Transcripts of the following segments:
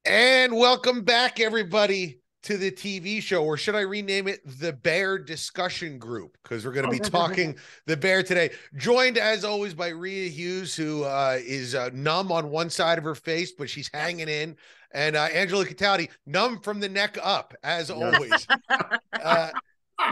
And welcome back, everybody, to the TV show, or should I rename it the Bear Discussion Group? Because we're going to be talking the Bear today. Joined, as always, by Rhea Hughes, who is numb on one side of her face, but she's hanging in. And Angelo Cataldi, numb from the neck up, as always. But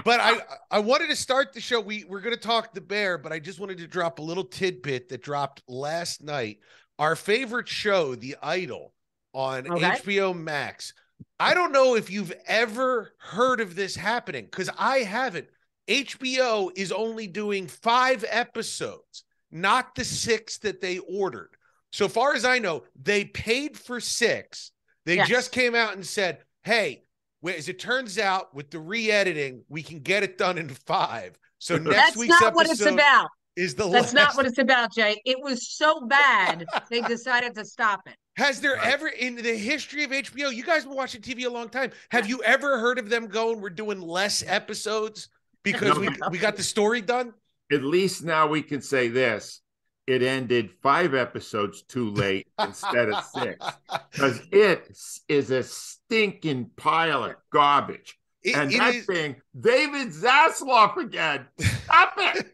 I wanted to start the show. We're going to talk the Bear, but I just wanted to drop a little tidbit that dropped last night. Our favorite show, The Idol, on HBO Max. I don't know if you've ever heard of this happening, because I haven't. HBO is only doing 5 episodes, not the 6 that they ordered. So far as I know, they paid for 6. They just came out and said, hey, as it turns out, with the re-editing, we can get it done in 5. So next week's episode what it's about. Is the That's not what it's about, Jay. It was so bad, they decided to stop it. Has there ever, in the history of HBO, you guys been watching TV a long time, have you ever heard of them going, we're doing less episodes because we got the story done? At least now we can say this. It ended 5 episodes too late instead of 6. Because it is a stinking pile of garbage. Thing, David Zasloff again. Stop it.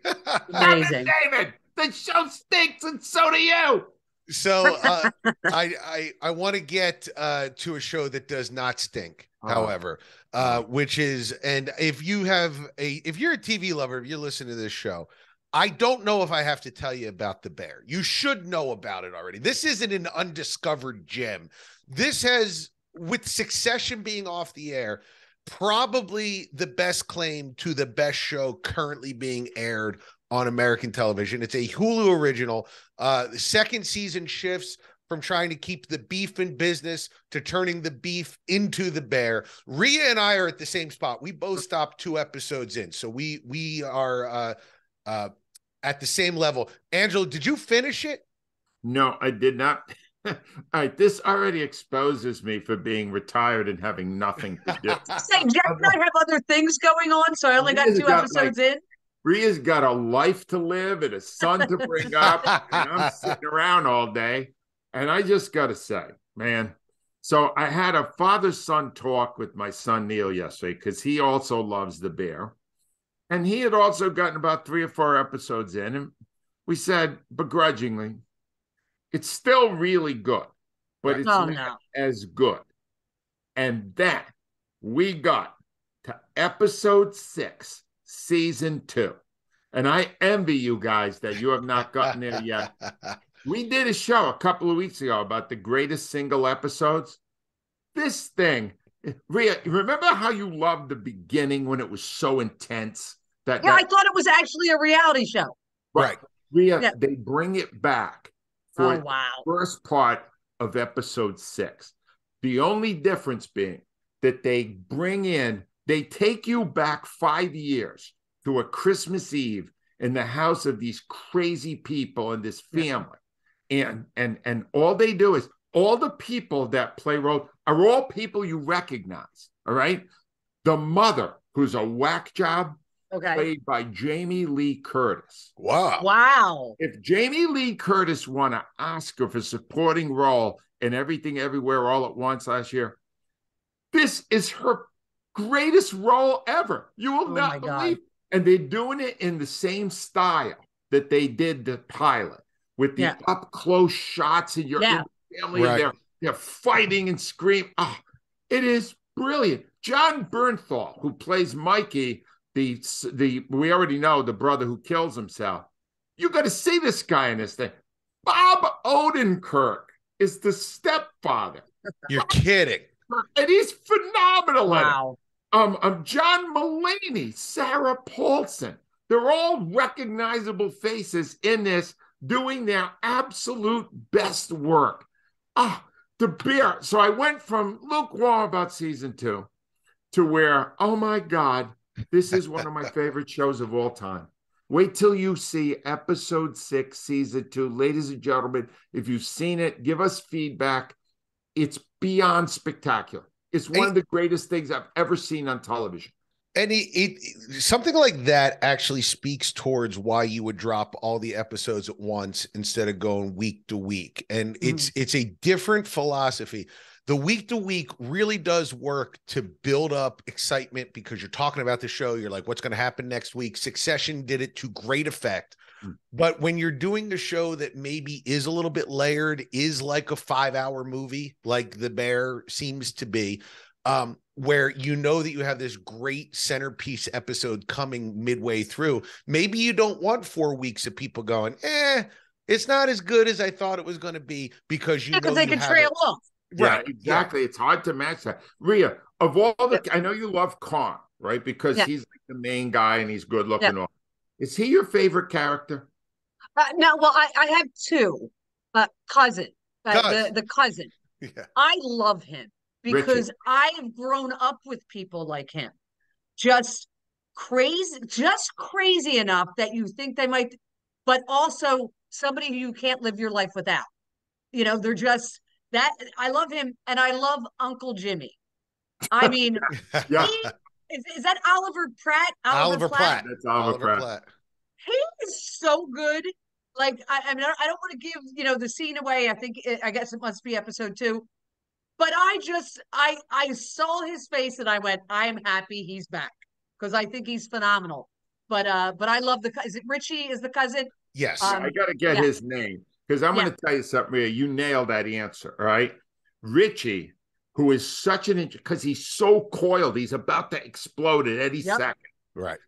Amazing. Stop it, David. The show stinks and so do you. So I want to get to a show that does not stink, however, which is, and if you're a TV lover, if you're listening to this show, I don't know if I have to tell you about the Bear. You should know about it already. This isn't an undiscovered gem. This has, with Succession being off the air, probably the best claim to the best show currently being aired on American television. It's a Hulu original. The second season shifts from trying to keep the beef in business to turning the beef into the Bear. Rhea and I are at the same spot. We both stopped 2 episodes in, so we are at the same level. Angelo, did you finish it? No, I did not. All right, this already exposes me for being retired and having nothing to do. Say, Jeff and I have other things going on, so I only got 2 episodes in. Rhea's got a life to live and a son to bring up, and I'm sitting around all day. And I just got to say, man, so I had a father-son talk with my son Neil yesterday because he also loves the Bear. And he had also gotten about 3 or 4 episodes in. And we said, begrudgingly, it's still really good, but it's not as good. And then we got to episode 6, season 2. And I envy you guys that you have not gotten there yet. We did a show a couple of weeks ago about the greatest single episodes. This thing, Rhea, remember how you loved the beginning when it was so intense? I thought it was actually a reality show. Right. Rhea, they bring it back for the first part of episode 6. The only difference being that they take you back 5 years to a Christmas Eve in the house of these crazy people and this family. And all they do is, all the people that play roles are all people you recognize, all right? The mother, who's a whack job, played by Jamie Lee Curtis. Wow. If Jamie Lee Curtis won an Oscar for supporting role in Everything Everywhere All at Once last year, this is her greatest role ever. You will not believe. And they're doing it in the same style that they did the pilot, with the up-close shots of your family. Right. They're fighting and screaming. Oh, it is brilliant. John Bernthal, who plays Mikey, we already know the brother who kills himself. You got to see this guy in this thing. Bob Odenkirk is the stepfather. You're kidding. And he's phenomenal. Wow. John Mulaney, Sarah Paulson. They're all recognizable faces in this, doing their absolute best work. The Bear. So I went from lukewarm about season 2 to where, oh my God, this is one of my favorite shows of all time. Wait till you see episode 6, season 2. Ladies and gentlemen, if you've seen it, give us feedback. It's beyond spectacular. It's one of the greatest things I've ever seen on television. And something like that actually speaks towards why you would drop all the episodes at once instead of going week to week. And it's a different philosophy. the week to week really does work to build up excitement because you're talking about the show. You're like, what's going to happen next week? Succession did it to great effect. But when you're doing a show that maybe is a little bit layered, is like a 5-hour movie, like The Bear seems to be, where you know that you have this great centerpiece episode coming midway through, maybe you don't want 4 weeks of people going, it's not as good as I thought it was going to be, because you know they could trail off. Right, yeah, exactly. Yeah. It's hard to match that. Rhea, of all the, I know you love Khan, right? Because he's like the main guy and he's good looking. Yeah. Is he your favorite character? No, well, I have two. Cousin, the cousin. Yeah. I love him because I've grown up with people like him. Just crazy enough that you think they might, but also somebody who you can't live your life without. You know, they're just that. I love him, and I love Uncle Jimmy. I mean, is that Oliver Pratt? Oliver Platt. That's Oliver Platt. He is so good. Like, I mean, I don't want to give, the scene away. I guess it must be episode 2. But I saw his face and I went, I am happy he's back, because I think he's phenomenal. But I love is it Richie is the cousin? Yes. I got to get his name, because I'm going to tell you something, Rhea. You nailed that answer, all right? Richie, who is such because he's so coiled. He's about to explode at any second. Right.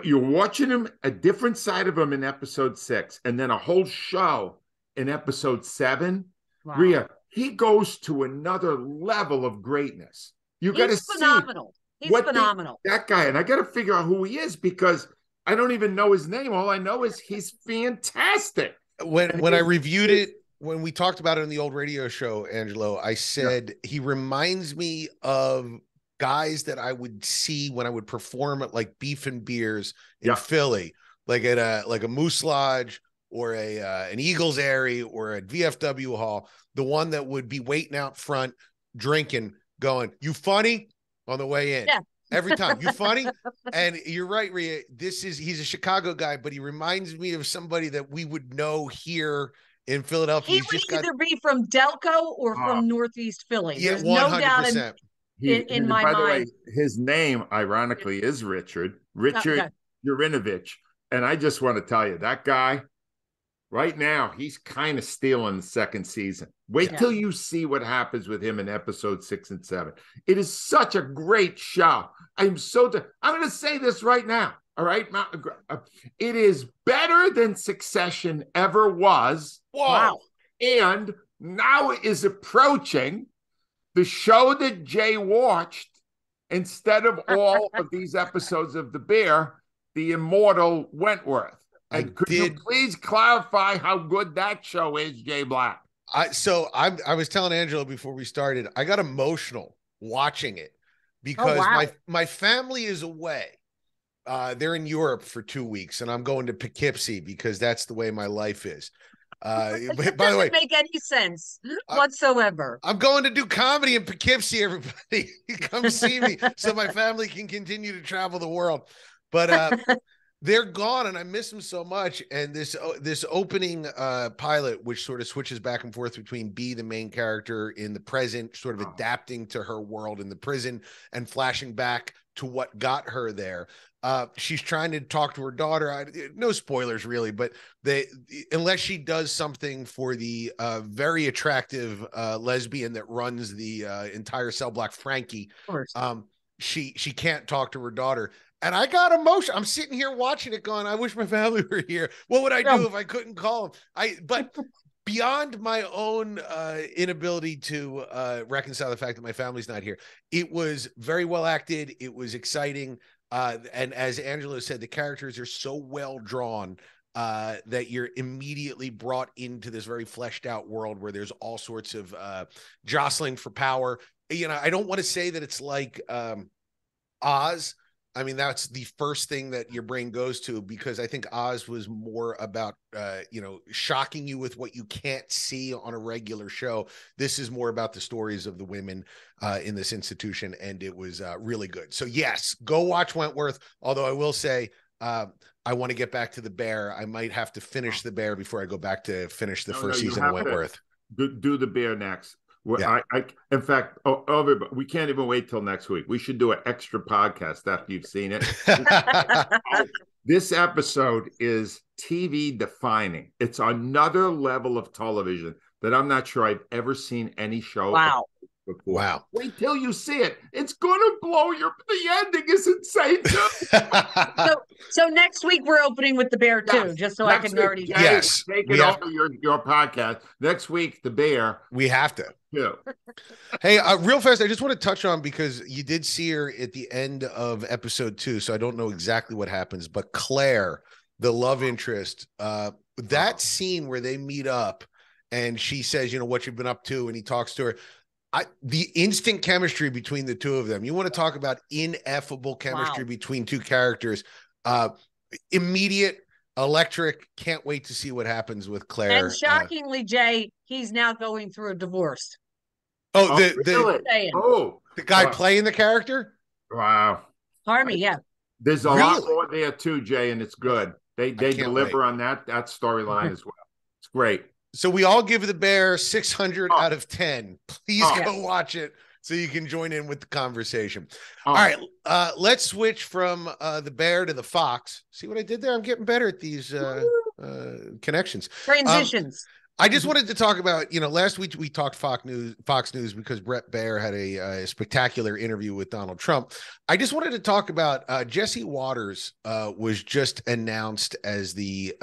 You're watching him, a different side of him in episode 6, and then a whole show in episode 7. Wow. Rhea, he goes to another level of greatness. You got to see phenomenal. He's phenomenal. That guy, and I got to figure out who he is, because I don't even know his name. All I know is he's fantastic. When I reviewed it, when we talked about it in the old radio show, Angelo, I said he reminds me of guys that I would see when I would perform at like Beef and Beers in Philly, like at a Moose Lodge or an Eagles Airy or a VFW Hall, the one that would be waiting out front, drinking, going, "You funny?" on the way in. Yeah. Every time, "You funny?" And you're right, Rhea. He's a Chicago guy, but he reminds me of somebody that we would know here in Philadelphia. He would either be from Delco or from Northeast Philly. Yeah, there's 100%. No doubt in my mind. By the way, his name, ironically, is Richard Urinovich. And I just want to tell you, that guy, right now, he's kind of stealing the second season. Wait till you see what happens with him in episode 6 and 7. It is such a great show. I'm going to say this right now. All right. It is better than Succession ever was. Whoa. Wow. And now it is approaching the show that Jay watched instead of all of these episodes of The Bear, the immortal Wentworth. And could you please clarify how good that show is, Jay Black? I was telling Angelo before we started, I got emotional watching it because my family is away. They're in Europe for 2 weeks, and I'm going to Poughkeepsie because that's the way my life is. By the way, doesn't make any sense whatsoever. I'm going to do comedy in Poughkeepsie. Everybody, come see me so my family can continue to travel the world. But they're gone, and I miss them so much. And this opening pilot, which sort of switches back and forth between B, the main character in the present, sort of adapting to her world in the prison, and flashing back to what got her there. She's trying to talk to her daughter. No spoilers really, but unless she does something for the very attractive lesbian that runs the entire cell block, Frankie, she can't talk to her daughter. And I got emotional. I'm sitting here watching it going, I wish my family were here. What would I do if I couldn't call them? But beyond my own inability to reconcile the fact that my family's not here, it was very well acted. It was exciting. And as Angelo said, the characters are so well drawn that you're immediately brought into this very fleshed out world where there's all sorts of jostling for power. I don't want to say that it's like Oz. I mean, that's the first thing that your brain goes to, because I think Oz was more about, shocking you with what you can't see on a regular show. This is more about the stories of the women in this institution, and it was really good. So yes, go watch Wentworth. Although I will say, I want to get back to The Bear. I might have to finish The Bear before I go back to finish the first season of Wentworth. do the Bear next. Yeah. In fact, everybody, we can't even wait till next week. We should do an extra podcast after you've seen it. This episode is TV defining. It's another level of television that I'm not sure I've ever seen any show before. Wow. Wait till you see it. It's going to blow the ending is insane. So next week we're opening with the Bear too, just so I can already. Yes. Take it over your podcast. Next week, the Bear. We have to. Yeah. Hey, real fast, I just want to touch on, because you did see her at the end of episode 2, so I don't know exactly what happens, but Claire, the love interest, that scene where they meet up and she says, what you've been up to, and he talks to her. The instant chemistry between the two of them. You want to talk about ineffable chemistry between two characters. Immediate, electric. Can't wait to see what happens with Claire. And shockingly, Jay, he's now going through a divorce. Oh, the guy playing the character? Wow. Harmy, yeah. There's a lot more there too, Jay, and it's good. They deliver on that storyline as well. It's great. So we all give the Bear 600 out of 10. Please go watch it so you can join in with the conversation. All right, let's switch from the Bear to the Fox. See what I did there? I'm getting better at these connections. Transitions. I just wanted to talk about, last week we talked Fox News because Brett Baer had a spectacular interview with Donald Trump. I just wanted to talk about Jesse Waters was just announced as the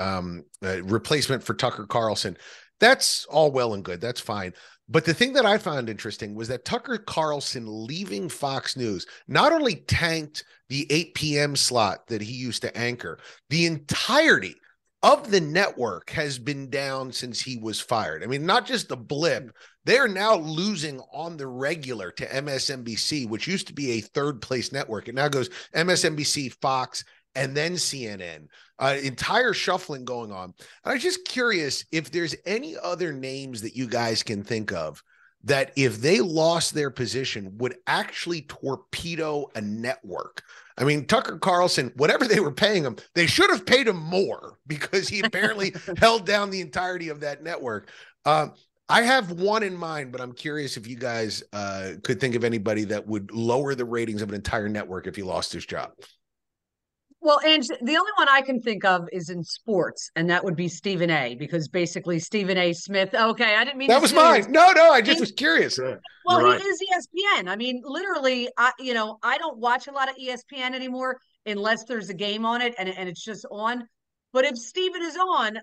replacement for Tucker Carlson. That's all well and good. That's fine. But the thing that I found interesting was that Tucker Carlson leaving Fox News not only tanked the 8 p.m. slot that he used to anchor, the entirety of the network has been down since he was fired. I mean, not just the blip, they're now losing on the regular to MSNBC, which used to be a third place network. It now goes MSNBC, Fox, and then CNN. Entire shuffling going on. And I'm just curious if there's any other names that you guys can think of that, if they lost their position, would actually torpedo a network. I mean, Tucker Carlson, whatever they were paying him, they should have paid him more, because he apparently held down the entirety of that network. I have one in mind, but I'm curious if you guys could think of anybody that would lower the ratings of an entire network if he lost his job. Well, and the only one I can think of is in sports, and that would be Stephen A, because basically Stephen A. Smith. Okay, I didn't mean that was mine. No, I just was curious. Well, he is ESPN. I mean, literally, I don't watch a lot of ESPN anymore unless there's a game on it and it's just on. But if Stephen is on,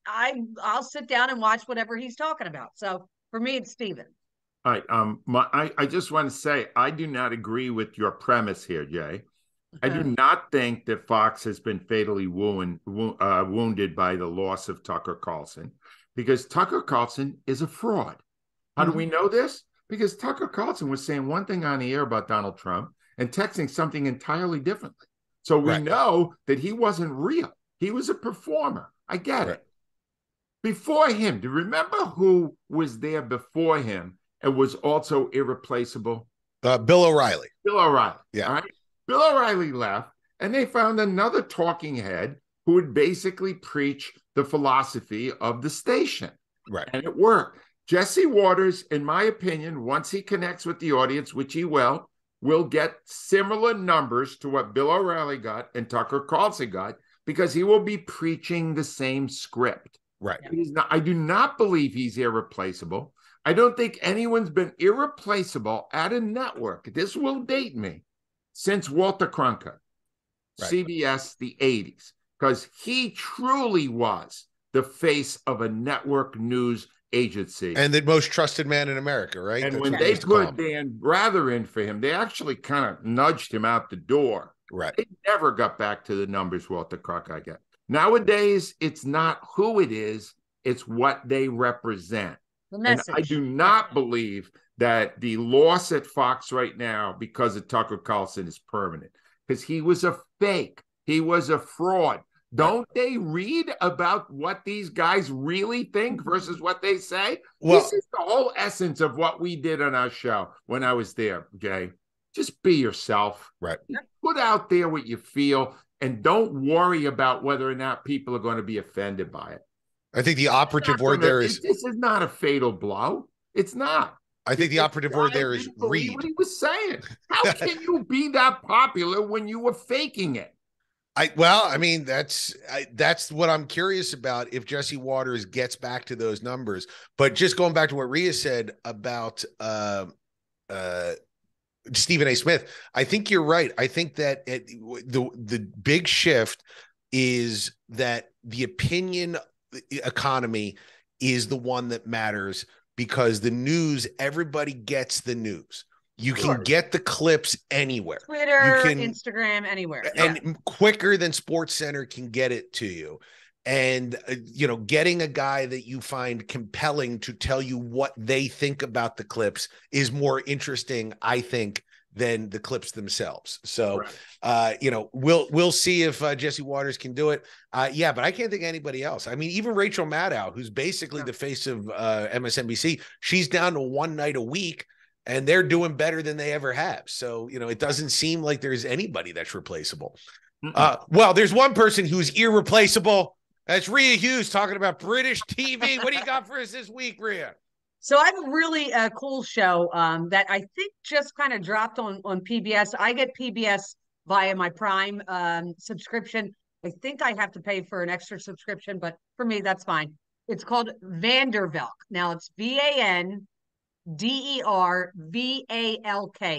I'll sit down and watch whatever he's talking about. So for me, it's Stephen. All right. I just want to say I do not agree with your premise here, Jay. I do not think that Fox has been fatally wounded by the loss of Tucker Carlson, because Tucker Carlson is a fraud. How do we know this? Because Tucker Carlson was saying one thing on the air about Donald Trump and texting something entirely differently. So we know that he wasn't real. He was a performer. I get it. Before him, do you remember who was there before him and was also irreplaceable? Bill O'Reilly. Bill O'Reilly. Yeah. All right? Bill O'Reilly left, and they found another talking head who would basically preach the philosophy of the station. Right. And it worked. Jesse Waters, in my opinion, once he connects with the audience, which he will get similar numbers to what Bill O'Reilly got and Tucker Carlson got, because he will be preaching the same script. Right. I do not believe he's irreplaceable. I don't think anyone's been irreplaceable at a network. This will date me. Since Walter Cronkite, CBS, the 80s, because he truly was the face of a network news agency. And the most trusted man in America, right? And when they put Dan Rather in for him, they actually kind of nudged him out the door. Right. They never got back to the numbers Walter Cronkite got. Nowadays, it's not who it is, it's what they represent. The message. And I do not believe that the loss at Fox right now because of Tucker Carlson is permanent, because he was a fake. He was a fraud. Don't they read about what these guys really think versus what they say? Well, this is the whole essence of what we did on our show when I was there, Jay. Just be yourself. Right. Put out there what you feel, and don't worry about whether or not people are going to be offended by it. I think the operative word there is. This is not a fatal blow. It's not. I think the operative word there is read. What he was saying. How can you be that popular when you were faking it? I mean, that's what I'm curious about, if Jesse Waters gets back to those numbers. But just going back to what Rhea said about Stephen A. Smith, I think you're right. I think that the big shift is that the opinion economy is the one that matters, because the news, everybody gets the news. You can get the clips anywhere. Twitter, Instagram, anywhere. And quicker than SportsCenter can get it to you. And, getting a guy that you find compelling to tell you what they think about the clips is more interesting, I think, than the clips themselves. So, we'll see if Jesse Waters can do it. But I can't think of anybody else. I mean, even Rachel Maddow, who's basically the face of MSNBC, she's down to one night a week, and they're doing better than they ever have. So, it doesn't seem like there's anybody that's replaceable. Well, there's one person who's irreplaceable. That's Rhea Hughes talking about British TV. What do you got for us this week, Rhea? So I have a really cool show that I think just kind of dropped on PBS. I get PBS via my Prime subscription. I think I have to pay for an extra subscription, but for me, that's fine. It's called Vandervalk. Now it's VANDERVALK,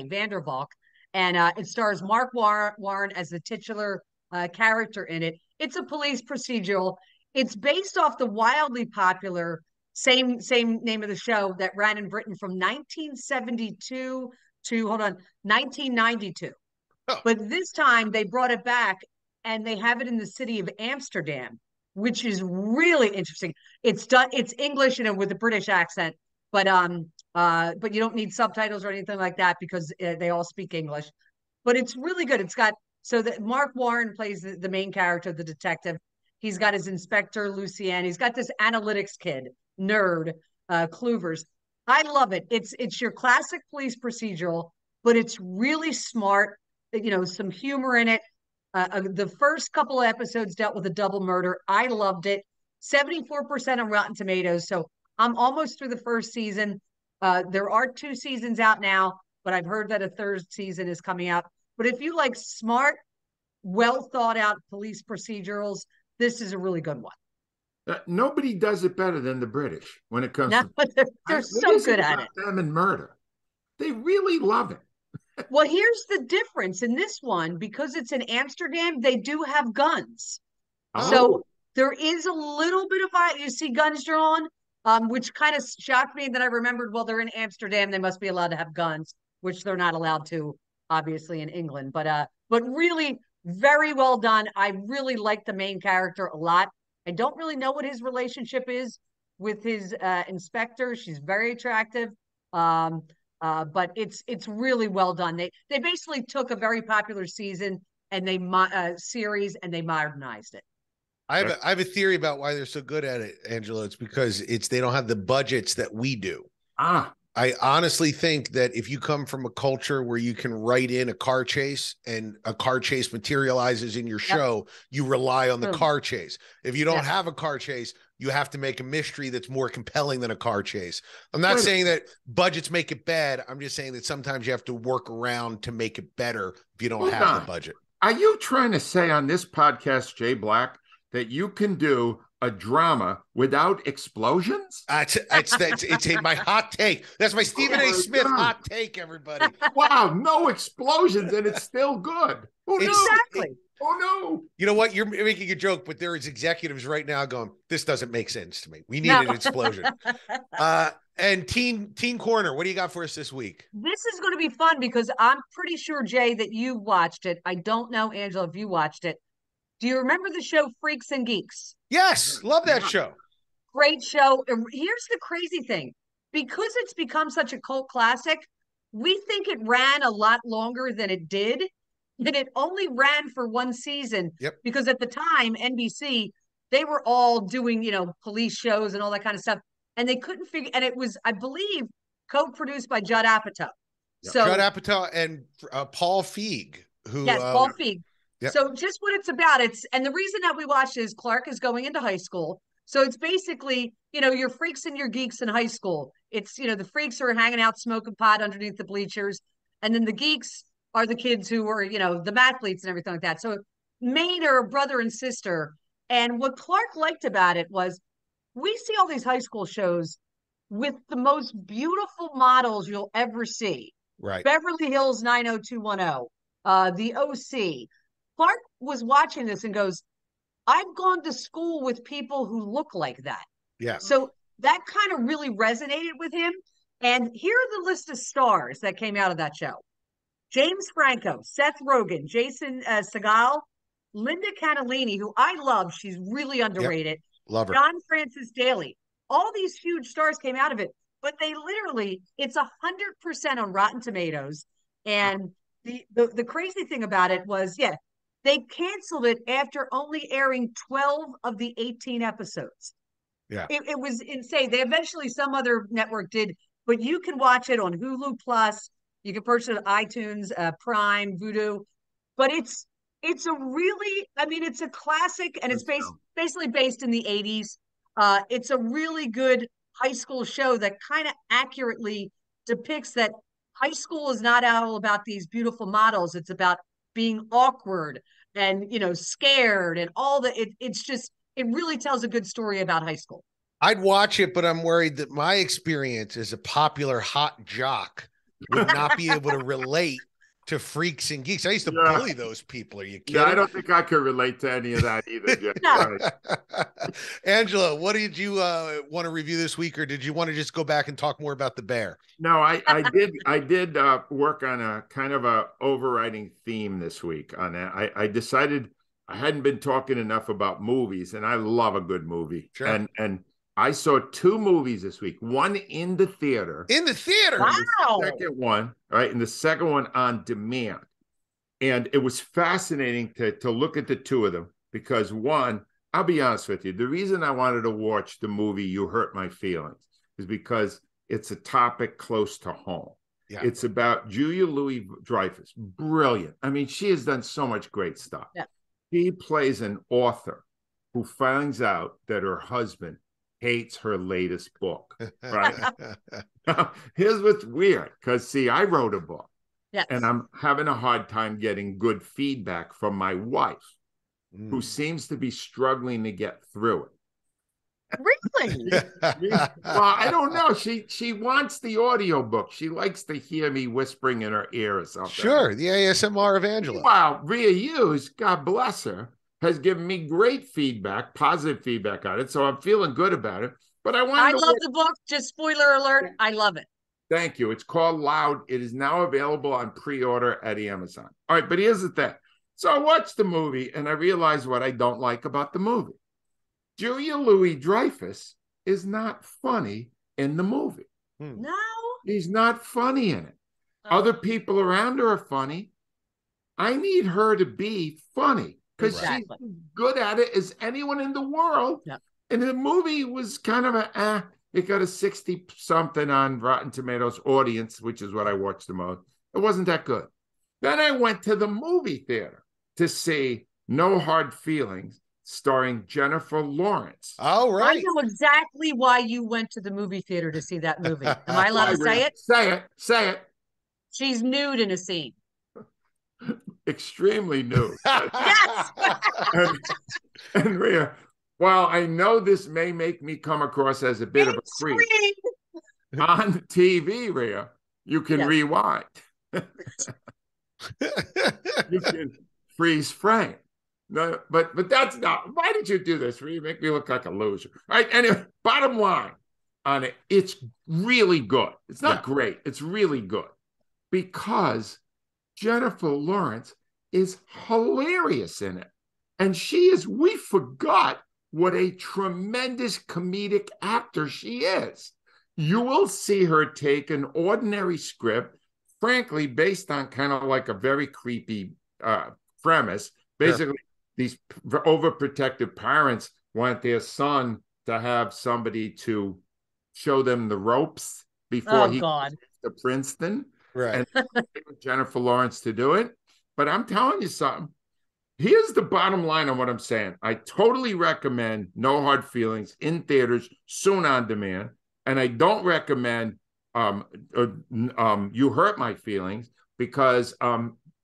Vandervalk. And it stars Mark Warren as the titular character in it. It's a police procedural. It's based off the wildly popular same name of the show that ran in Britain from 1972 to 1992. Oh. But this time they brought it back, and they have it in the city of Amsterdam, which is really interesting. It's English, with a British accent, but you don't need subtitles or anything like that, because they all speak English. But it's really good. It's got that Mark Warren plays the main character, the detective. He's got his inspector Lucien. He's got this analytics kid nerd, Cloovers. I love it. It's your classic police procedural, but it's really smart. Some humor in it. The first couple of episodes dealt with a double murder. I loved it. 74% on Rotten Tomatoes. So I'm almost through the first season. There are 2 seasons out now, but I've heard that a 3rd season is coming out. But if you like smart, well thought out police procedurals, this is a really good one. Nobody does it better than the British when it comes to they're so good at it. Them and murder. They really love it. Well, here's the difference in this one. Because it's in Amsterdam, they do have guns. Oh. So there is a little bit of you see guns drawn, which kind of shocked me. And then I remembered, well, they're in Amsterdam, they must be allowed to have guns, which they're not allowed to, obviously, in England. But really very well done. I really like the main character a lot. I don't really know what his relationship is with his inspector. She's very attractive, but it's really well done. They basically took a very popular season and series and they modernized it. I have a theory about why they're so good at it, Angelo. It's because they don't have the budgets that we do. I honestly think that if you come from a culture where you can write in a car chase and a car chase materializes in your show, you rely on the car chase. If you don't have a car chase, you have to make a mystery that's more compelling than a car chase. I'm not saying that budgets make it bad. I'm just saying that sometimes you have to work around to make it better if you don't have the budget. Are you trying to say on this podcast, Jay Black, that you can do a drama without explosions? It's my hot take. That's my Stephen A. Smith hot take, everybody. Wow, no explosions and it's still good. Exactly. Oh no. You know what? You're making a joke, but there is executives right now going, this doesn't make sense to me. We need an explosion. And Teen Corner, what do you got for us this week? This is going to be fun because I'm pretty sure, Jay, that you watched it. I don't know, Angela, if you watched it. Do you remember the show Freaks and Geeks? Yes, love that show. Great show. And here's the crazy thing. Because it's become such a cult classic, we think it ran a lot longer than it did. And it only ran for 1 season. Yep. Because at the time, NBC, they were all doing, police shows and all that kind of stuff. And they couldn't figure, and it was, I believe, co-produced by Judd Apatow. Yep. So Judd Apatow and Paul Feig. Paul Feig. Yep. So just what it's about, and the reason that we watched is Clark is going into high school. So it's basically, your freaks and your geeks in high school. It's, the freaks who are hanging out smoking pot underneath the bleachers. And then the geeks are the kids who were, the mathletes and everything like that. So Maine are brother and sister. And what Clark liked about it was we see all these high school shows with the most beautiful models you'll ever see. Right. Beverly Hills 90210, the OC. Clark was watching this and goes, I've gone to school with people who look like that. Yeah. So that kind of really resonated with him. And here are the list of stars that came out of that show. James Franco, Seth Rogen, Jason Segel, Linda Cannellini, who I love. She's really underrated. Yep. Love her. John Francis Daly. All these huge stars came out of it, but they literally, it's 100% on Rotten Tomatoes. And the crazy thing about it was, they canceled it after only airing 12 of the 18 episodes. Yeah. It was insane. They eventually, some other network did, but you can watch it on Hulu Plus. You can purchase it on iTunes, Prime, Vudu. But it's a really, it's a classic, and it's basically based in the 80s. It's a really good high school show that kind of accurately depicts that high school is not all about these beautiful models. It's about being awkward and, scared and all that. It really tells a good story about high school. I'd watch it, but I'm worried that my experience as a popular hot jock would not be able to relate to freaks and geeks. I used to bully those people. Are you kidding? Yeah, I don't think I could relate to any of that either. Right. Angelo, what did you want to review this week, or did you want to just go back and talk more about the Bear? No, I did work on a kind of a overriding theme this week on that. I decided I hadn't been talking enough about movies, and I love a good movie. Sure. And I saw 2 movies this week, one in the theater. In the theater? Wow. The second one, right, and the second one on demand. And it was fascinating to look at the 2 of them because, one, I'll be honest with you, the reason I wanted to watch the movie You Hurt My Feelings is because it's a topic close to home. Yeah. It's about Julia Louis-Dreyfus. Brilliant. She has done so much great stuff. Yeah. She plays an author who finds out that her husband hates her latest book, right? Here's what's weird, because see, I wrote a book, and I'm having a hard time getting good feedback from my wife, who seems to be struggling to get through it. Really? Well, I don't know. She wants the audio book. She likes to hear me whispering in her ear or something. Sure, the ASMR of Angelo. Wow, Rhea Hughes, God bless her, has given me great feedback, positive feedback on it. So I'm feeling good about it. But I love the book. Just spoiler alert. I love it. Thank you. It's called Loud. It is now available on pre-order at Amazon. All right, but here's the thing. So I watched the movie and I realized what I don't like about the movie. Julia Louis-Dreyfus is not funny in the movie. No. He's not funny in it. Other people around her are funny. I need her to be funny. Because she's good at it as anyone in the world. Yep. And the movie was kind of it got a 60-something on Rotten Tomatoes audience, which is what I watched the most. It wasn't that good. Then I went to the movie theater to see No Hard Feelings, starring Jennifer Lawrence. Oh, right. I know exactly why you went to the movie theater to see that movie. Am I allowed to say it? Say it. She's nude in a scene. Extremely nude. Yes. and Rhea, while I know this may make me come across as a bit of a creep, on TV, Rhea, you can rewind. You can freeze frame. No, but that's not. Why did you do this? Rhea, make me look like a loser. All right. Anyway, bottom line on it, it's really good. It's not great. It's really good because Jennifer Lawrence is hilarious in it. And we forgot what a tremendous comedic actor she is. You will see her take an ordinary script, frankly, based on kind of like a very creepy premise. Basically, these overprotective parents want their son to have somebody to show them the ropes before he goes to Princeton. Right. And Jennifer Lawrence to do it. But I'm telling you something. Here's the bottom line on what I'm saying. I totally recommend No Hard Feelings in theaters, soon on demand. And I don't recommend You Hurt My Feelings because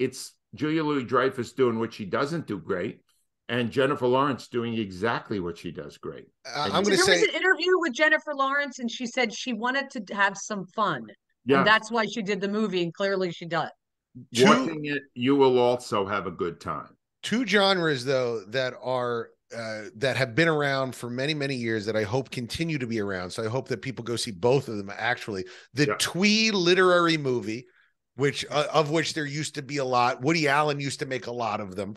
it's Julia Louis-Dreyfus doing what she doesn't do great, and Jennifer Lawrence doing exactly what she does great. I'm going to There say was an interview with Jennifer Lawrence, and she said she wanted to have some fun, and that's why she did the movie, and clearly she does. Watching it, you will also have a good time. Two genres, though, that are that have been around for many, many years that I hope continue to be around. So I hope that people go see both of them. Actually, the twee literary movie, which of which there used to be a lot. Woody Allen used to make a lot of them.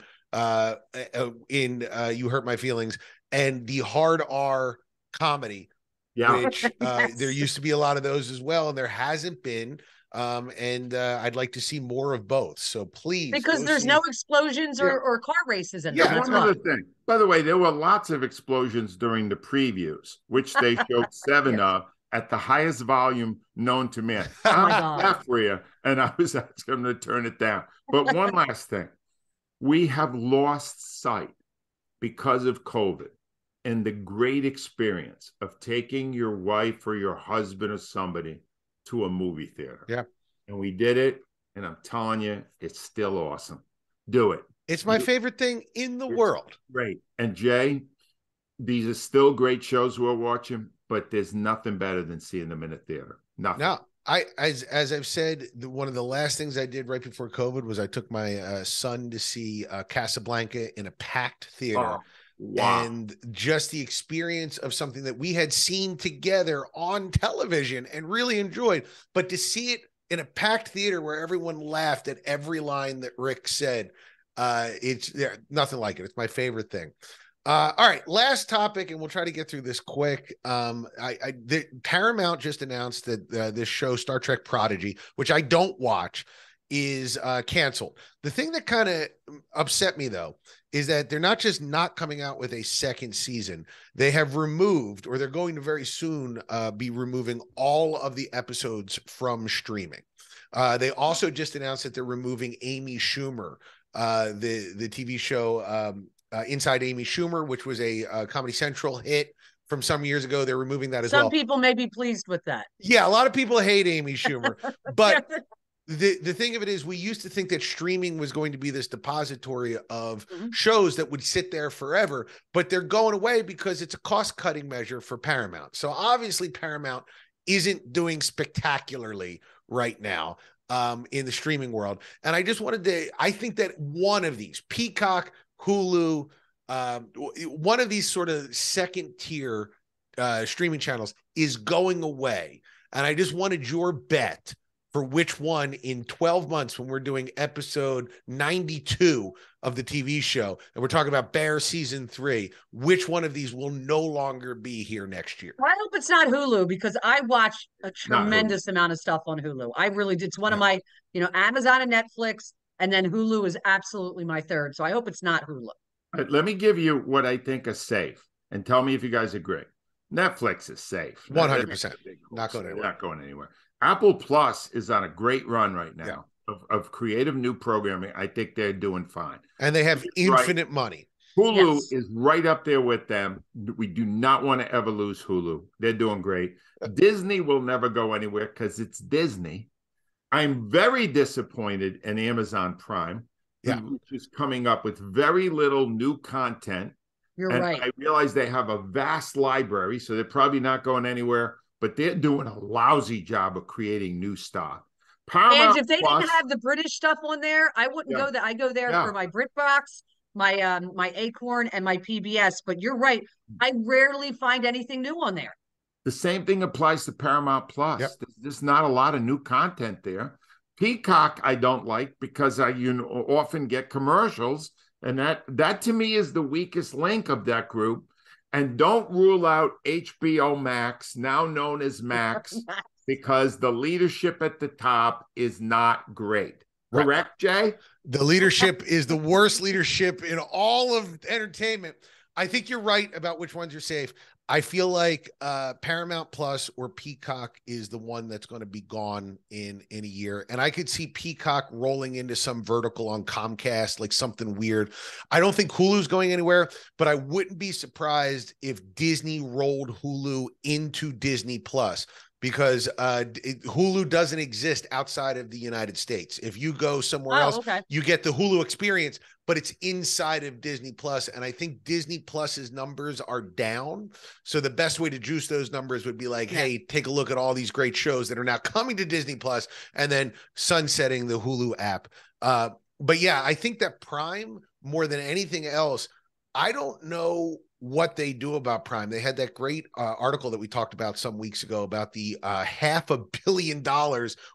In You Hurt My Feelings, and the hard R comedy, which there used to be a lot of those as well, and there hasn't been. I'd like to see more of both. So please, because there's no explosions or car races in them. One other thing, by the way, there were lots of explosions during the previews, which they showed 7 of at the highest volume known to man. I laughed, Rhea, and I was asking them to turn it down. But one last thing, we have lost sight because of COVID and the great experience of taking your wife or your husband or somebody to a movie theater. Yeah. And we did it. And I'm telling you, it's still awesome. Do it. It's my favorite thing in the world. Great. And Jay, these are still great shows we're watching, but there's nothing better than seeing them in a theater. Nothing. No, as I've said, one of the last things I did right before COVID was I took my son to see Casablanca in a packed theater. Wow. And just the experience of something that we had seen together on television and really enjoyed, but to see it in a packed theater where everyone laughed at every line that Rick said, it's nothing like it. It's my favorite thing. All right, last topic, and we'll try to get through this quick. Paramount just announced that this show, Star Trek Prodigy, which I don't watch, is canceled. The thing that kind of upset me, though, is that they're not just not coming out with a second season. They have removed, or they're going to very soon be removing all of the episodes from streaming. They also just announced that they're removing Amy Schumer, the TV show Inside Amy Schumer, which was a Comedy Central hit from some years ago. They're removing that as well. Some people may be pleased with that. Yeah, a lot of people hate Amy Schumer, but the thing of it is, we used to think that streaming was going to be this depository of shows that would sit there forever, but they're going away because it's a cost-cutting measure for Paramount. So obviously Paramount isn't doing spectacularly right now in the streaming world. And I just wanted to, I think that one of these, Peacock, Hulu, one of these sort of second tier streaming channels is going away. And I just wanted your bet for which one in 12 months, when we're doing episode 92 of the TV show, and we're talking about Bear season 3, which one of these will no longer be here next year? I hope it's not Hulu, because I watch a tremendous amount of stuff on Hulu. I really did. It's one of my, Amazon and Netflix, and then Hulu is absolutely my third. So I hope it's not Hulu. Let me give you what I think is safe, and tell me if you guys agree. Netflix is safe. 100%. Not going anywhere. Not going anywhere. Apple Plus is on a great run right now of creative new programming. I think they're doing fine. And they have infinite money. Hulu is right up there with them. We do not want to ever lose Hulu. They're doing great. Disney will never go anywhere because it's Disney. I'm very disappointed in Amazon Prime, which is coming up with very little new content. You're right. I realize they have a vast library, so they're probably not going anywhere, but they're doing a lousy job of creating new stuff. And if they didn't have the British stuff on there, I wouldn't go there. I go there for my BritBox, my Acorn, and my PBS. But you're right. I rarely find anything new on there. The same thing applies to Paramount Plus. There's just not a lot of new content there. Peacock, I don't like because I often get commercials. And that to me is the weakest link of that group. And don't rule out HBO Max, now known as Max, because the leadership at the top is not great. Correct, Jay? The leadership is the worst leadership in all of entertainment. I think you're right about which ones are safe. I feel like Paramount Plus or Peacock is the one that's going to be gone in a year. And I could see Peacock rolling into some vertical on Comcast, like something weird. I don't think Hulu's going anywhere, but I wouldn't be surprised if Disney rolled Hulu into Disney Plus, because Hulu doesn't exist outside of the United States. If you go somewhere else, okay. you get the Hulu experience, but it's inside of Disney Plus. And I think Disney Plus's numbers are down. So the best way to juice those numbers would be like, hey, take a look at all these great shows that are now coming to Disney Plus, and then sunsetting the Hulu app. But yeah, I think that Prime, more than anything else, I don't know what they do about Prime. They had that great article that we talked about some weeks ago about the $500 million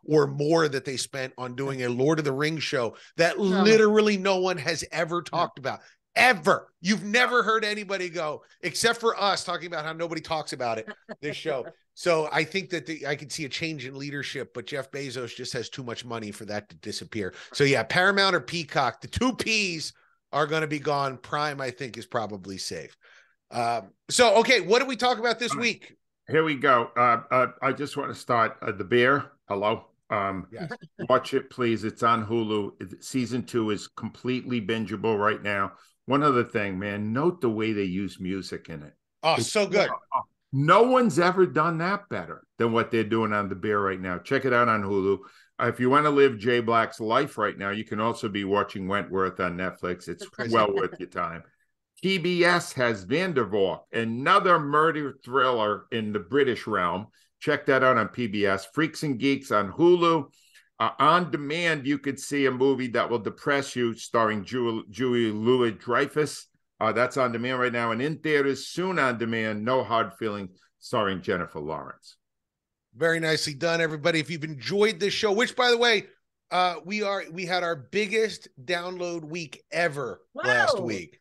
or more that they spent on doing a Lord of the Rings show that literally no one has ever talked about. Ever. You've never heard anybody go, except for us, talking about how nobody talks about it, this show. So I think that I could see a change in leadership, but Jeff Bezos just has too much money for that to disappear. So yeah, Paramount or Peacock, the two P's are going to be gone. Prime, I think, is probably safe. So, okay, what did we talk about this week? Here we go. I just want to start The Bear. Hello. Yes. Watch it, please. It's on Hulu. Season 2 is completely bingeable right now. One other thing, man, note the way they use music in it. Oh, it's so good. No one's ever done that better than what they're doing on The Bear right now. Check it out on Hulu. If you want to live Jay Black's life right now, you can also be watching Wentworth on Netflix. It's well worth your time. PBS has Vandervalk, another murder thriller in the British realm. Check that out on PBS. Freaks and Geeks on Hulu. On demand, you could see a movie that will depress you, starring Julie Louis-Dreyfus. That's on demand right now. And in theaters, soon on demand, No Hard Feelings, starring Jennifer Lawrence. Very nicely done, everybody. If you've enjoyed this show, which, by the way, we had our biggest download week ever last week.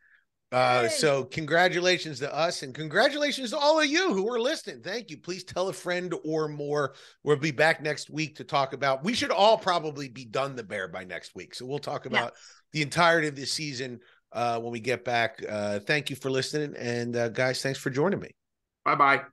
So congratulations to us, and congratulations to all of you who are listening. Thank you. Please tell a friend or more. We'll be back next week to talk about, we should all probably be done The Bear by next week. So we'll talk about the entirety of this season when we get back. Thank you for listening. And guys, thanks for joining me. Bye-bye.